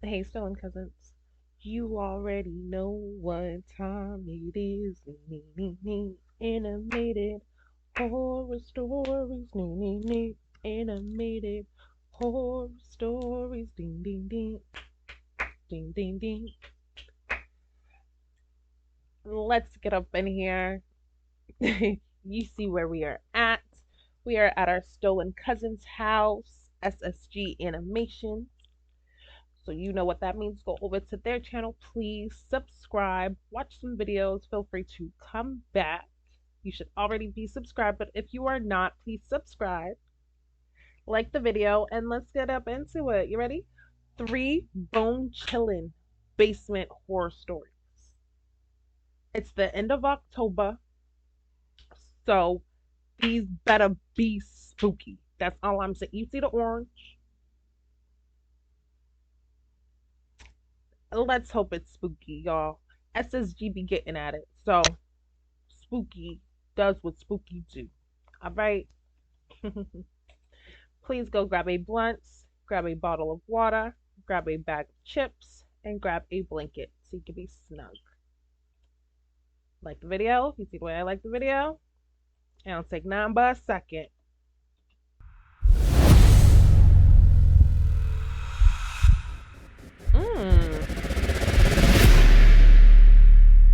Hey, Stolen Cousins. You already know what time it is. Animated horror stories. Animated horror stories. Ding, ding, ding. Ding, ding, ding. Let's get up in here. You see where we are at. We are at our Stolen Cousins house, SSG Animation. So you know what that means. Go over to their channel, please subscribe, watch some videos. Feel free to come back. You should already be subscribed, but if you are not, please subscribe, like the video, and let's get up into it. You ready? 3 bone chilling basement horror stories. It's the end of October, so these better be spooky. That's all I'm saying. You see the orange? Let's hope it's spooky, y'all. SSG be getting at it. So spooky does what spooky do. All right. Please go grab a blunt, grab a bottle of water, grab a bag of chips, and grab a blanket so you can be snug. Like the video? You see the way I like the video? And it'll take 9 but a second.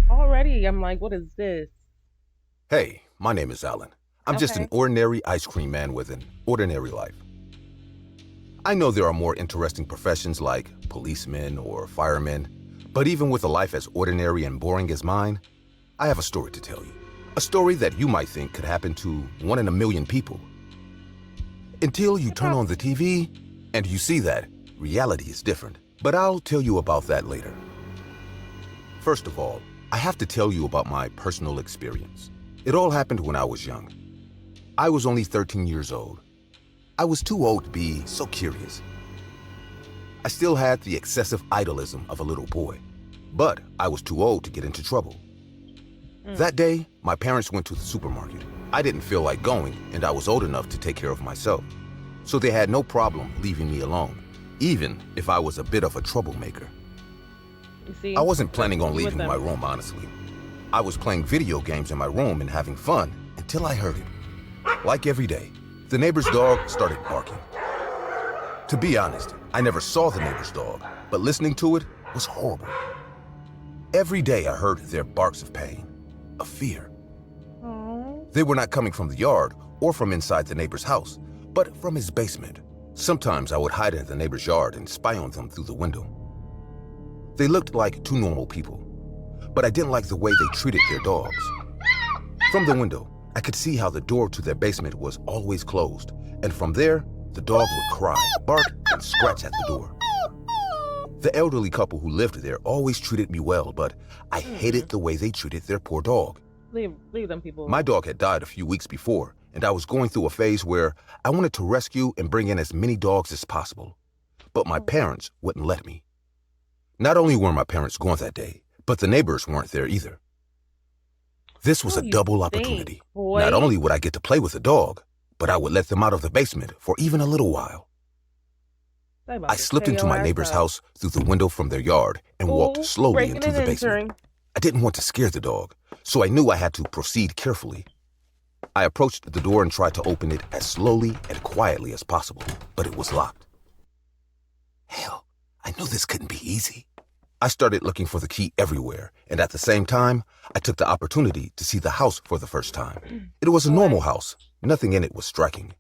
Already, I'm like, what is this? Hey, my name is Alan. I'm just an ordinary ice cream man with an ordinary life. I know there are more interesting professions like policemen or firemen, but even with a life as ordinary and boring as mine, I have a story to tell you. A story that you might think could happen to 1 in a million people. Until you turn on the TV and you see that reality is different. But I'll tell you about that later. First of all, I have to tell you about my personal experience. It all happened when I was young. I was only 13 years old. I was too old to be so curious. I still had the excessive idolism of a little boy, but I was too old to get into trouble. That day, my parents went to the supermarket. I didn't feel like going, and I was old enough to take care of myself. So they had no problem leaving me alone, even if I was a bit of a troublemaker. You see, I wasn't planning on leaving my room, honestly. I was playing video games in my room and having fun until I heard it. Like every day, the neighbor's dog started barking. To be honest, I never saw the neighbor's dog, but listening to it was horrible. Every day I heard their barks of pain, of fear. Aww. They were not coming from the yard or from inside the neighbor's house, but from his basement. Sometimes I would hide in the neighbor's yard and spy on them through the window. They looked like 2 normal people, but I didn't like the way they treated their dogs. From the window, I could see how the door to their basement was always closed, and from there, the dog would cry, bark, and scratch at the door. The elderly couple who lived there always treated me well, but I hated the way they treated their poor dog. Leave them people. My dog had died a few weeks before, and I was going through a phase where I wanted to rescue and bring in as many dogs as possible. But my parents wouldn't let me. Not only were my parents gone that day, but the neighbors weren't there either. This was a double opportunity. Not only would I get to play with the dog, but I would let them out of the basement for even a little while. I slipped into my neighbor's house through the window from their yard and walked slowly into the basement. I didn't want to scare the dog, so I knew I had to proceed carefully. I approached the door and tried to open it as slowly and quietly as possible, but it was locked. Hell, I knew this couldn't be easy. I started looking for the key everywhere, and at the same time, I took the opportunity to see the house for the first time. It was a normal house. Nothing in it was striking.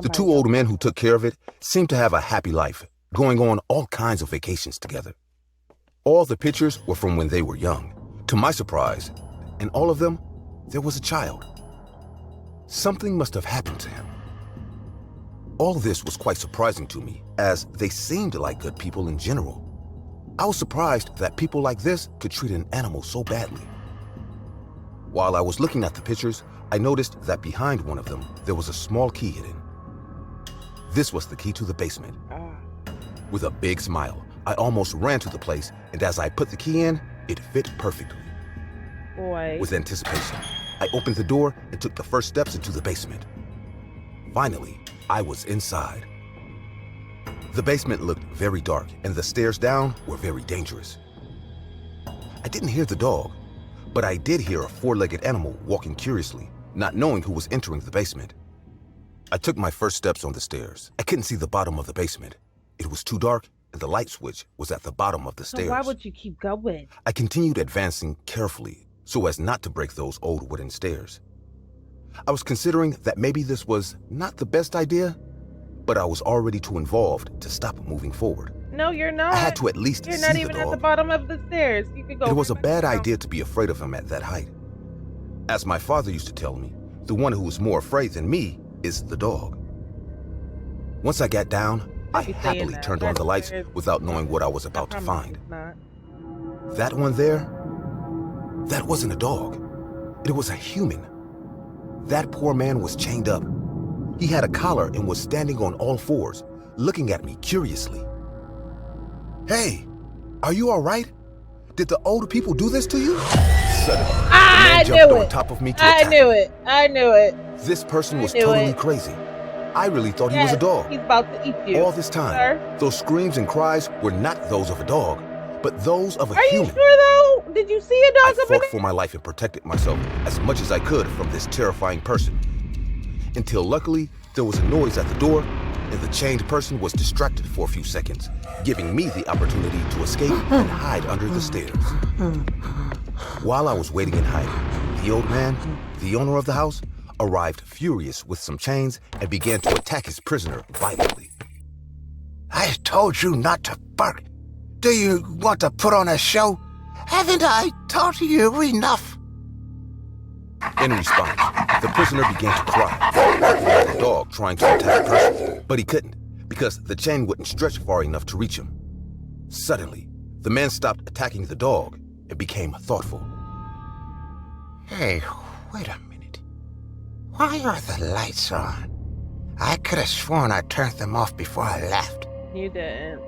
The 2 old men who took care of it seemed to have a happy life, going on all kinds of vacations together. All the pictures were from when they were young. To my surprise, in all of them, there was a child. Something must have happened to him. All this was quite surprising to me, as they seemed like good people in general. I was surprised that people like this could treat an animal so badly. While I was looking at the pictures, I noticed that behind one of them, there was a small key hidden. This was the key to the basement. With a big smile, I almost ran to the place, and as I put the key in, it fit perfectly. With anticipation, I opened the door and took the first steps into the basement. Finally, I was inside. The basement looked very dark, and the stairs down were very dangerous. I didn't hear the dog, but I did hear a four-legged animal walking curiously, not knowing who was entering the basement. I took my first steps on the stairs. I couldn't see the bottom of the basement. It was too dark, and the light switch was at the bottom of the So stairs. why would you keep going? I continued advancing carefully so as not to break those old wooden stairs. I was considering that maybe this was not the best idea, but I was already too involved to stop moving forward. No, you're not. I had to at least You're see not the even dog. at the bottom of the stairs. You could go. It was a pretty much bad down. idea to be afraid of him at that height. As my father used to tell me, the one who is more afraid than me is the dog. Once I got down, I Don't be saying happily that. turned on the lights That's- without knowing what I was I about to promise find. it's not. That one there, that wasn't a dog. It was a human. That poor man was chained up. He had a collar and was standing on all fours, looking at me curiously. Hey, are you all right? Did the old people do this to you? Suddenly, the man I jumped knew on it. top of me to I attack knew me. it. I knew it. This person was I knew totally it. crazy. I really thought he was a Yes, dog. He's about to eat you. All this time, Sir. those screams and cries were not those of a dog, but those of a Are you human. sure though? Did you see a I dog up in fought there? for my life and protected myself as much as I could from this terrifying person. Until luckily, there was a noise at the door, and the chained person was distracted for a few seconds, giving me the opportunity to escape and hide under the stairs. While I was waiting in hiding, the old man, the owner of the house, arrived furious with some chains and began to attack his prisoner violently. I told you not to bark. Do you want to put on a show? Haven't I taught you enough? In response, the prisoner began to cry, barking like a dog trying to attack a person, but he couldn't because the chain wouldn't stretch far enough to reach him. Suddenly, the man stopped attacking the dog and became thoughtful. Hey, wait a minute. Why are the lights on? I could have sworn I turned them off before I left. You didn't.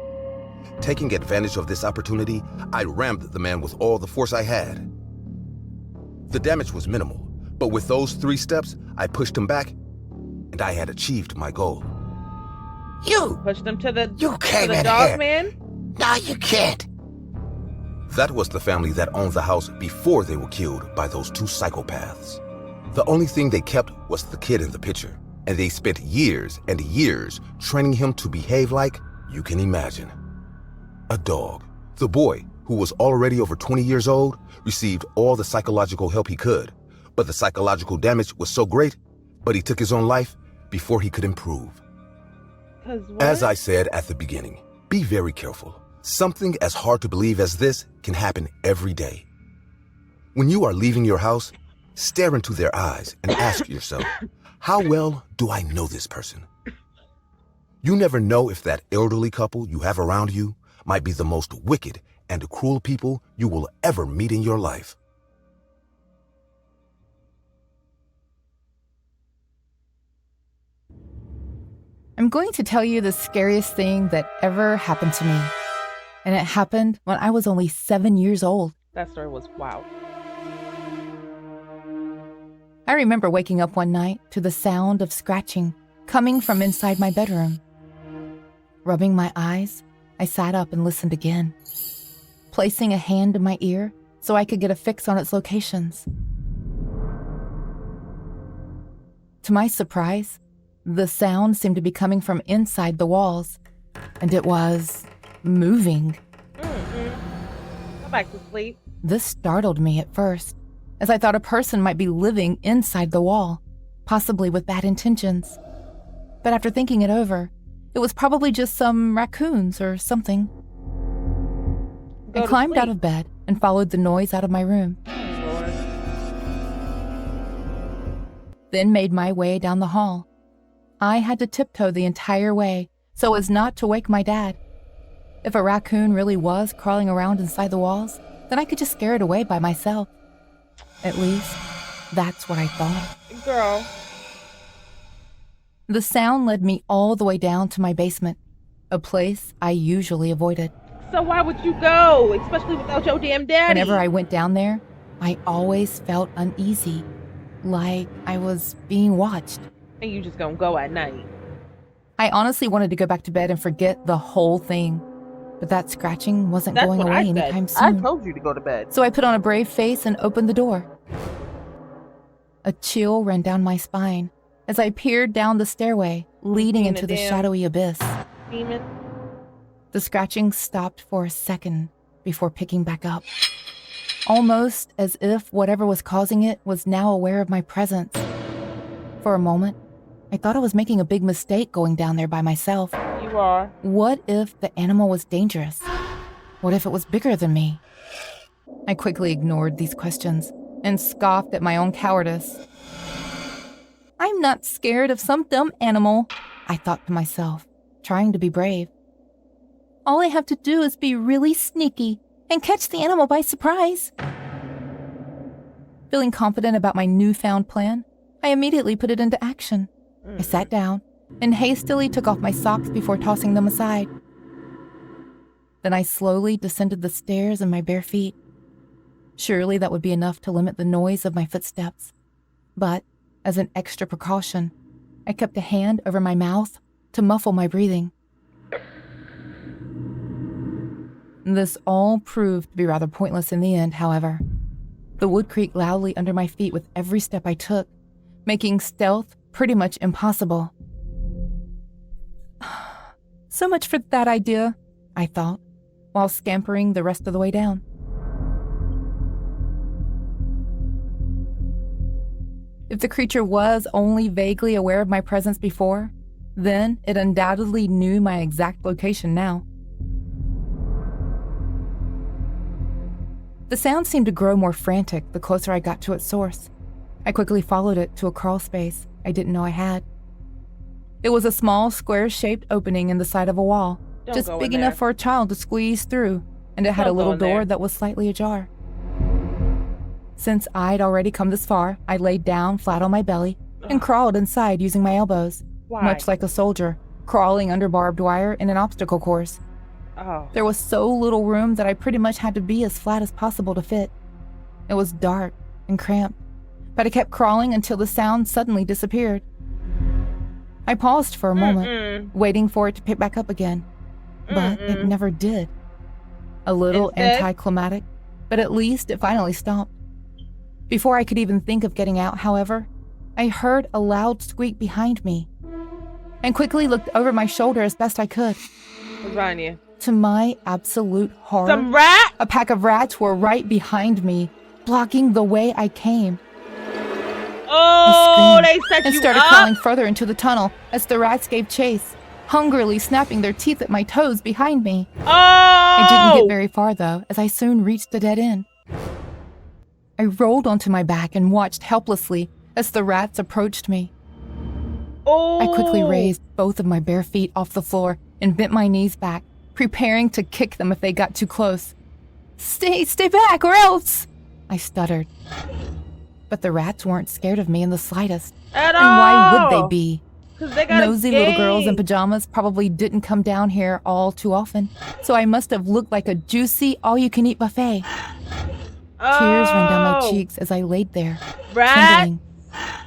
Taking advantage of this opportunity, I rammed the man with all the force I had. The damage was minimal, but with those 3 steps, I pushed him back, and I had achieved my goal. You! Pushed him to the You came in dog here. man. No, you can't. That was the family that owned the house before they were killed by those 2 psychopaths. The only thing they kept was the kid in the picture, and they spent years and years training him to behave like, you can imagine, a dog. The boy, who was already over 20 years old, received all the psychological help he could, but the psychological damage was so great, but he took his own life before he could improve. 'Cause what? As I said at the beginning, be very careful. Something as hard to believe as this can happen every day. When you are leaving your house, stare into their eyes and ask yourself, how well do I know this person? You never know if that elderly couple you have around you might be the most wicked and cruel people you will ever meet in your life. I'm going to tell you the scariest thing that ever happened to me. And it happened when I was only 7 years old. That story was wow. I remember waking up one night to the sound of scratching coming from inside my bedroom. Rubbing my eyes, I sat up and listened again, placing a hand in my ear so I could get a fix on its locations. To my surprise, the sound seemed to be coming from inside the walls, and it was moving. Go back to sleep. This startled me at first, as I thought a person might be living inside the wall, possibly with bad intentions. But after thinking it over, it was probably just some raccoons or something. Go I to climbed out sleep. of bed and followed the noise out of my room, Lord. then made my way down the hall. I had to tiptoe the entire way so as not to wake my dad. If a raccoon really was crawling around inside the walls, then I could just scare it away by myself. At least, that's what I thought. Girl. The sound led me all the way down to my basement, a place I usually avoided. So why would you go? Especially without your damn daddy. Whenever I went down there, I always felt uneasy, like I was being watched. And you just gonna go at night. I honestly wanted to go back to bed and forget the whole thing. But that scratching wasn't That's going what away I said. anytime I soon. told you to go to bed. So I put on a brave face and opened the door. A chill ran down my spine as I peered down the stairway leading into the Damn shadowy abyss. demon. The scratching stopped for a second before picking back up, almost as if whatever was causing it was now aware of my presence. For a moment, I thought I was making a big mistake going down there by myself. You are. What if the animal was dangerous? What if it was bigger than me? I quickly ignored these questions and scoffed at my own cowardice. I'm not scared of some dumb animal, I thought to myself, trying to be brave. All I have to do is be really sneaky and catch the animal by surprise. Feeling confident about my newfound plan, I immediately put it into action. I sat down and hastily took off my socks before tossing them aside. Then I slowly descended the stairs in my bare feet. Surely that would be enough to limit the noise of my footsteps. But, as an extra precaution, I kept a hand over my mouth to muffle my breathing. This all proved to be rather pointless in the end, however. The wood creaked loudly under my feet with every step I took, making stealth pretty much impossible. So much for that idea, I thought, while scampering the rest of the way down. If the creature was only vaguely aware of my presence before, then it undoubtedly knew my exact location now. The sound seemed to grow more frantic the closer I got to its source. I quickly followed it to a crawl space I didn't know I had. It was a small, square-shaped opening in the side of a wall, Don't just go big in enough there. for a child to squeeze through, and it had a Don't go little in door there. that was slightly ajar. Since I'd already come this far, I laid down flat on my belly and crawled inside using my elbows, Why? much like a soldier crawling under barbed wire in an obstacle course. Oh. There was so little room that I pretty much had to be as flat as possible to fit. It was dark and cramped, but I kept crawling until the sound suddenly disappeared. I paused for a moment, waiting for it to pick back up again, but it never did. A little Instead? anticlimactic, but at least it finally stopped. Before I could even think of getting out, however, I heard a loud squeak behind me and quickly looked over my shoulder as best I could. What's behind you? To my absolute horror, Some rat? a pack of rats were right behind me, blocking the way I came. Oh, I they screamed set and you started up. crawling further into the tunnel as the rats gave chase, hungrily snapping their teeth at my toes behind me. Oh. I didn't get very far, though, as I soon reached the dead end. I rolled onto my back and watched helplessly as the rats approached me. Oh. I quickly raised both of my bare feet off the floor and bent my knees back, preparing to kick them if they got too close. Stay back, or else!" I stuttered. But the rats weren't scared of me in the slightest. At And why would all. they be? 'Cause they got a Nosy little girls in game. pajamas probably didn't come down here all too often, so I must have looked like a juicy, all-you-can-eat buffet. Tears ran down my Oh. cheeks as I laid there, Rat. trembling,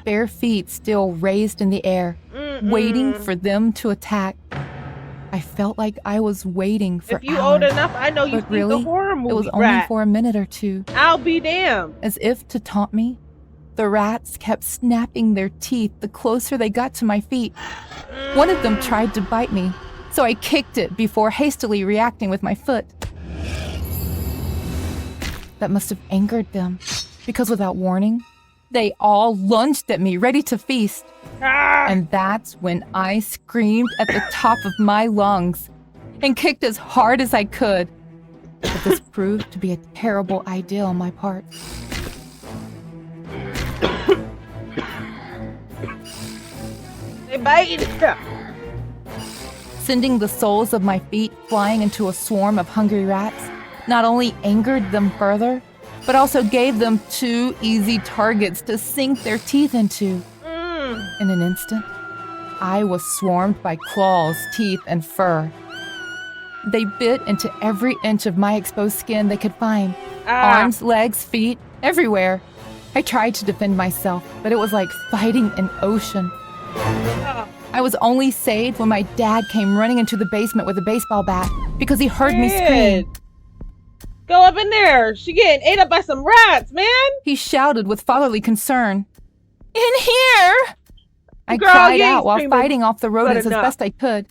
bare feet still raised in the air, waiting for them to attack. I felt like I was waiting for If you hours, old enough, I know you but see really, the horror movie it was only Rat. for a minute or two. I'll be damned. As if to taunt me, the rats kept snapping their teeth the closer they got to my feet. One of them tried to bite me, so I kicked it before hastily reacting with my foot. That must have angered them, because without warning, they all lunged at me, ready to feast. Ah. And that's when I screamed at the top of my lungs and kicked as hard as I could. But this proved to be a terrible idea on my part. They bite. Sending the soles of my feet flying into a swarm of hungry rats not only angered them further, but also gave them two easy targets to sink their teeth into. In an instant, I was swarmed by claws, teeth, and fur. They bit into every inch of my exposed skin they could find. Ah. Arms, legs, feet, everywhere. I tried to defend myself, but it was like fighting an ocean. Ah. I was only saved when my dad came running into the basement with a baseball bat because he heard me scream. Go up in there. She getting ate up by some rats, man. He shouted with fatherly concern. In here! I Girl, cried you ain't out while screaming fighting off the rodents as enough. best I could.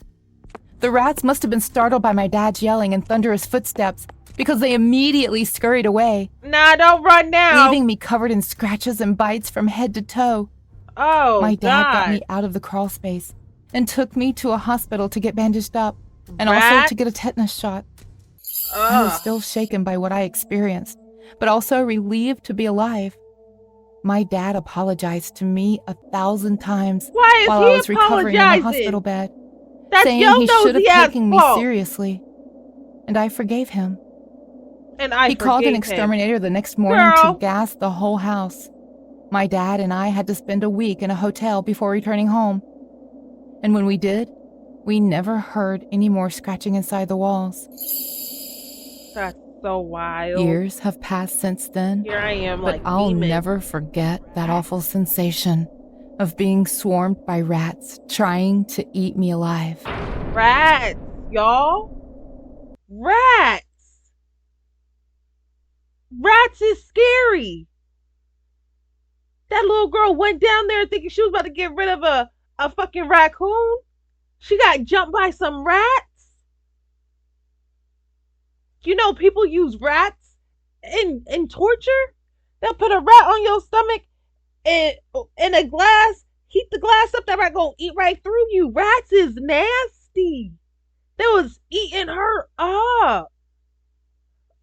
The rats must have been startled by my dad's yelling and thunderous footsteps because they immediately scurried away, Nah, don't run now. leaving me covered in scratches and bites from head to toe. Oh, My dad got God. me out of the crawl space and took me to a hospital to get bandaged up and also Rat? to get a tetanus shot. I was Ugh. still shaken by what I experienced, but also relieved to be alive. My dad apologized to me 1,000 times Why is while he I was recovering in the apologizing? hospital bed, That's saying your he should have nosy ass taken me fault. seriously. And I forgave him. And I He called an forgave him. exterminator the next morning Girl. to gas the whole house. My dad and I had to spend a week in a hotel before returning home. And when we did, we never heard any more scratching inside the walls. That's so wild. Years have passed since then, Here I am, but like I'll demon. never forget that awful sensation of being swarmed by rats trying to eat me alive. Rats, y'all. Rats. Rats is scary. That little girl went down there thinking she was about to get rid of a fucking raccoon. She got jumped by some rats. You know, people use rats in torture. They'll put a rat on your stomach in a glass, heat the glass up, that rat gonna eat right through you. Rats is nasty. They was eating her up.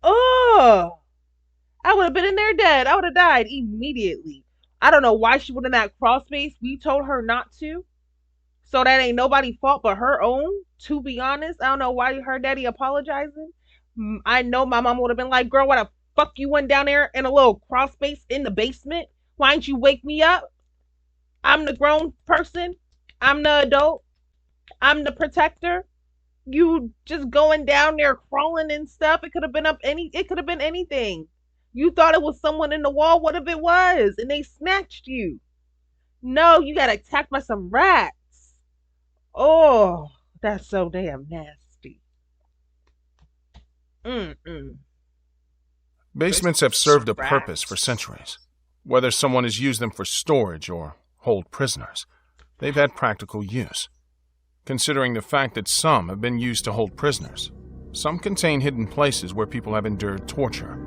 Oh, I would have been in there dead. I would have died immediately. I don't know why she went in that crawl space. We told her not to. So that ain't nobody's fault but her own, to be honest. I don't know why her daddy apologizing. I know my mom would have been like, girl, why the fuck you went down there in a little crawl space in the basement? Why didn't you wake me up? I'm the grown person. I'm the adult. I'm the protector. You just going down there crawling and stuff. It could have been anything. You thought it was someone in the wall. What if it was? And they snatched you. No, you got attacked by some rats. Oh, that's so damn nasty. Mm-mm. Basements have served a purpose for centuries. Whether someone has used them for storage or hold prisoners, they've had practical use. Considering the fact that some have been used to hold prisoners, some contain hidden places where people have endured torture.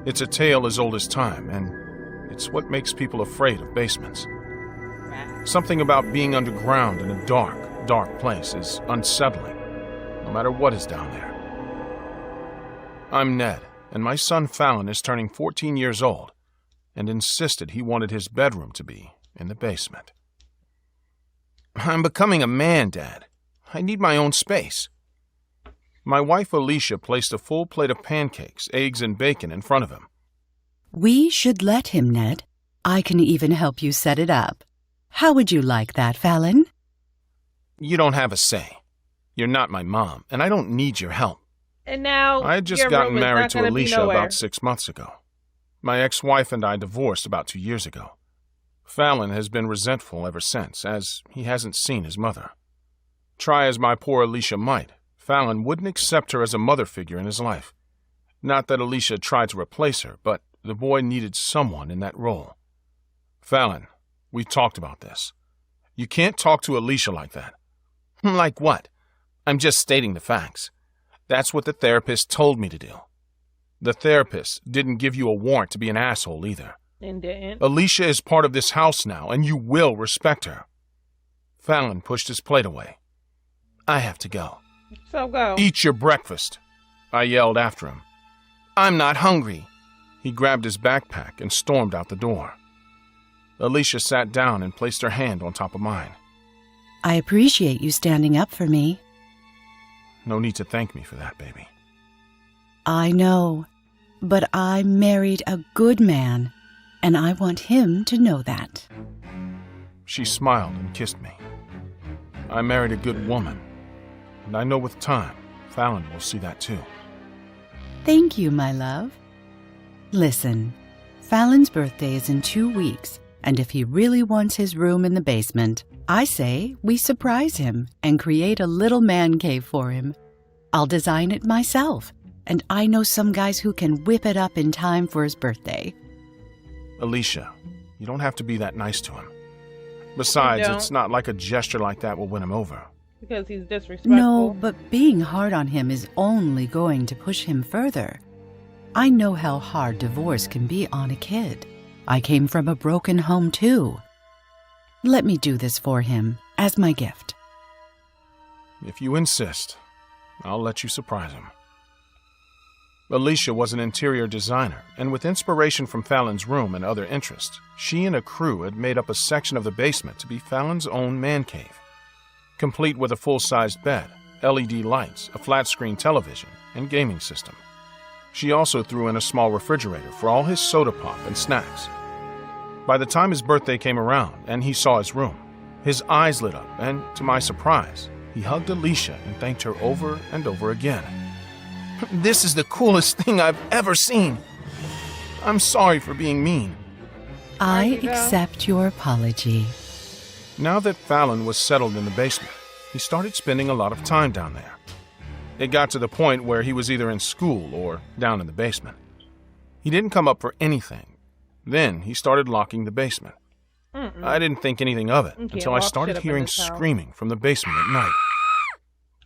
It's a tale as old as time, and it's what makes people afraid of basements. Something about being underground in a dark, dark place is unsettling, no matter what is down there. I'm Ned, and my son Fallon is turning 14 years old, and insisted he wanted his bedroom to be in the basement. I'm becoming a man, Dad. I need my own space. My wife Alicia placed a full plate of pancakes, eggs, and bacon in front of him. We should let him, Ned. I can even help you set it up. How would you like that, Fallon? You don't have a say. You're not my mom, and I don't need your help. And now I had just your gotten room is married not to gonna be Alicia nowhere. about 6 months ago. My ex-wife and I divorced about 2 years ago. Fallon has been resentful ever since, as he hasn't seen his mother. Try as my poor Alicia might, Fallon wouldn't accept her as a mother figure in his life. Not that Alicia tried to replace her, but the boy needed someone in that role. Fallon, we've talked about this. You can't talk to Alicia like that. Like what? I'm just stating the facts. That's what the therapist told me to do. The therapist didn't give you a warrant to be an asshole either. And didn't. Alicia is part of this house now, and you will respect her. Fallon pushed his plate away. I have to go. So go. Eat your breakfast, I yelled after him. I'm not hungry. He grabbed his backpack and stormed out the door. Alicia sat down and placed her hand on top of mine. I appreciate you standing up for me. No need to thank me for that, baby. I know, but I married a good man, and I want him to know that. She smiled and kissed me. I married a good woman, and I know with time, Fallon will see that too. Thank you, my love. Listen, Fallon's birthday is in 2 weeks, and if he really wants his room in the basement, I say we surprise him and create a little man cave for him. I'll design it myself, and I know some guys who can whip it up in time for his birthday. Alicia, you don't have to be that nice to him. Besides, don't. it's not like a gesture like that will win him over. Because he's disrespectful. No, but being hard on him is only going to push him further. I know how hard divorce can be on a kid. I came from a broken home too. Let me do this for him as my gift. If you insist, I'll let you surprise him. Alicia was an interior designer, and with inspiration from Fallon's room and other interests, she and a crew had made up a section of the basement to be Fallon's own man cave, complete with a full-sized bed, LED lights, a flat-screen television, and gaming system. She also threw in a small refrigerator for all his soda pop and snacks. By the time his birthday came around and he saw his room, his eyes lit up, and to my surprise, he hugged Alicia and thanked her over and over again. "This is the coolest thing I've ever seen. I'm sorry for being mean." I you go. accept your apology. Now that Fallon was settled in the basement, he started spending a lot of time down there. It got to the point where he was either in school or down in the basement. He didn't come up for anything. Then he started locking the basement. I didn't think anything of it until I lock started shit up in hearing this house. screaming from the basement at night.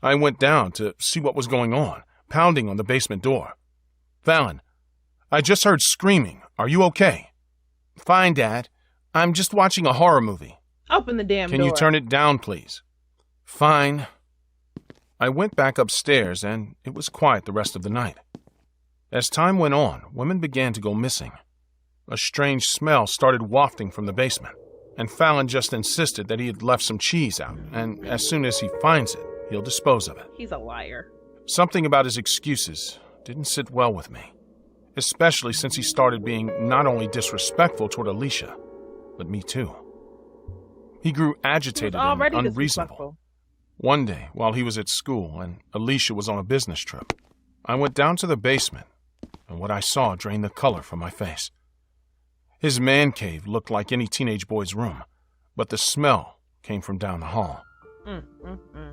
I went down to see what was going on, pounding on the basement door. "Fallon, I just heard screaming. Are you okay?" "Fine, Dad. I'm just watching a horror movie." Open the damn "Can door. you turn it down, please?" "Fine." I went back upstairs, and it was quiet the rest of the night. As time went on, women began to go missing. A strange smell started wafting from the basement, and Fallon just insisted that he had left some cheese out, and as soon as he finds it, he'll dispose of it. He's a liar. Something about his excuses didn't sit well with me, especially since he started being not only disrespectful toward Alicia, but me too. He grew He was agitated and already unreasonable. disrespectful. One day, while he was at school and Alicia was on a business trip, I went down to the basement, and what I saw drained the color from my face. His man cave looked like any teenage boy's room, but the smell came from down the hall.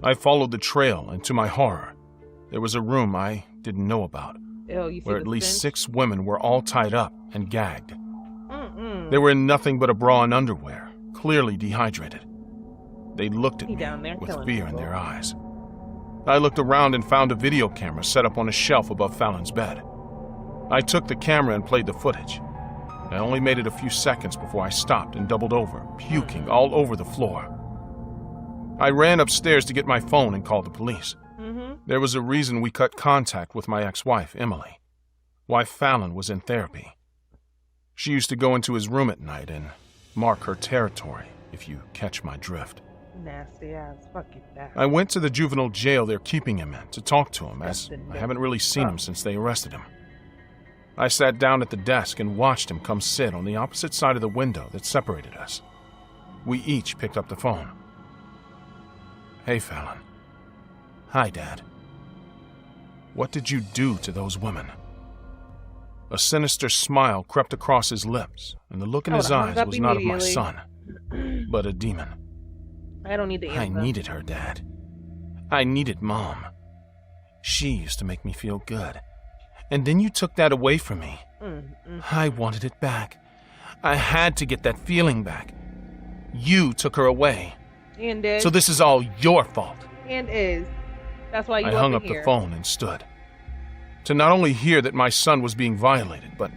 I followed the trail, and to my horror, there was a room I didn't know about, Ew, you see where the at least stench? 6 women were all tied up and gagged. They were in nothing but a bra and underwear, clearly dehydrated. They looked at He me down there with killing fear in people. their eyes. I looked around and found a video camera set up on a shelf above Fallon's bed. I took the camera and played the footage. I only made it a few seconds before I stopped and doubled over, puking all over the floor. I ran upstairs to get my phone and called the police. There was a reason we cut contact with my ex-wife, Emily. Why Fallon was in therapy. She used to go into his room at night and mark her territory, if you catch my drift. Nasty ass fucking nasty. I went to the juvenile jail they're keeping him in to talk to him, as Disgusting. I haven't really seen him since they arrested him. I sat down at the desk and watched him come sit on the opposite side of the window that separated us. We each picked up the phone. "Hey, Fallon." "Hi, Dad." "What did you do to those women?" A sinister smile crept across his lips, and the look in I his would've hung eyes up was not of my immediately. son, but a demon. I don't need the "I answer. needed her, Dad. I needed Mom. She used to make me feel good. And then you took that away from me. I wanted it back. I had to get that feeling back. You took her away. And is. So this is all your fault." And is. That's why you I hung up up in the here. phone and stood. To not only hear that my son was being violated, but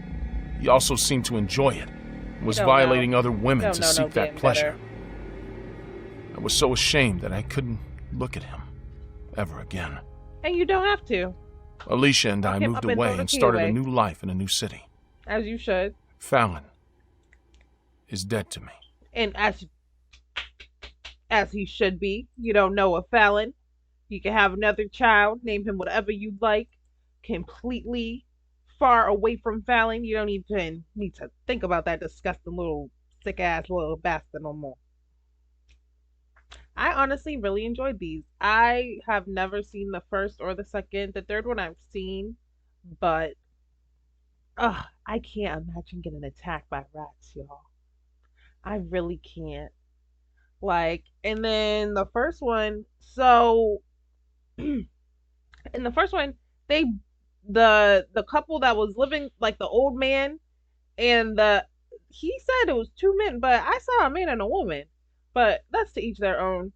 he also seemed to enjoy it, and was don't violating know. other women Don't to know no seek that getting pleasure. better. I was so ashamed that I couldn't look at him ever again. And you don't have to, Alicia and I Look him moved up and away throw the and key started away. a new life in a new city. as you should. Fallon is dead to me. And as he should be. You don't know a Fallon. You can have another child, name him whatever you'd like, completely far away from Fallon. You don't need to think about that disgusting little sick ass little bastard no more. I honestly really enjoyed these. I have never seen the first or the second. The third one I've seen, but I can't imagine getting attacked by rats, y'all. I really can't. Like, and then the first one, so in the first one, they the couple that was living, like the old man and the he said it was two men, but I saw a man and a woman. But that's to each their own.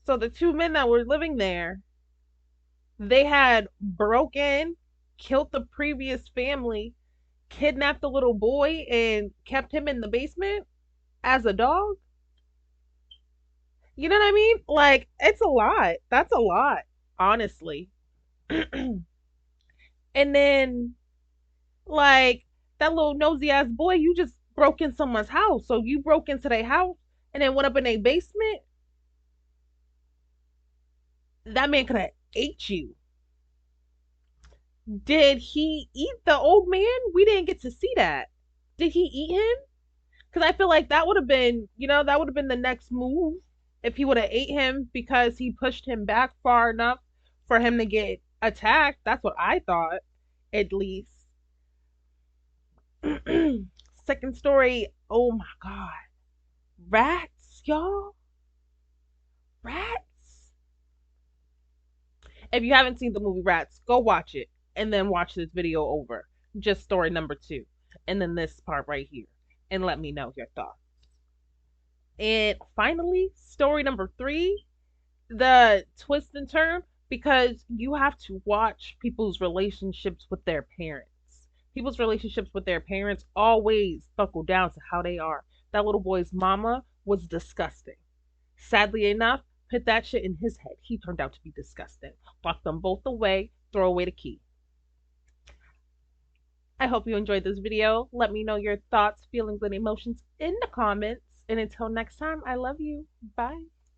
So the two men that were living there, they had broken, killed the previous family, kidnapped the little boy, and kept him in the basement as a dog. You know what I mean? Like, it's a lot. That's a lot, honestly. And then, like, that little nosy ass boy, you just broke in someone's house. So you broke into their house and then went up in their basement. That man could have ate you. Did he eat the old man? We didn't get to see that. Did he eat him? Because I feel like that would have been, that would have been the next move if he would have ate him because he pushed him back far enough for him to get attacked. That's what I thought, at least. Second story. Oh my God. Rats, y'all. Rats. If you haven't seen the movie Rats, go watch it and then watch this video over. Just story number 2. And then this part right here. And let me know your thoughts. And finally, story number 3, the twist and turn, because you have to watch people's relationships with their parents. People's relationships with their parents always buckle down to how they are. That little boy's mama was disgusting. Sadly enough, put that shit in his head. He turned out to be disgusting. Lock them both away, throw away the key. I hope you enjoyed this video. Let me know your thoughts, feelings, and emotions in the comments. And until next time, I love you. Bye.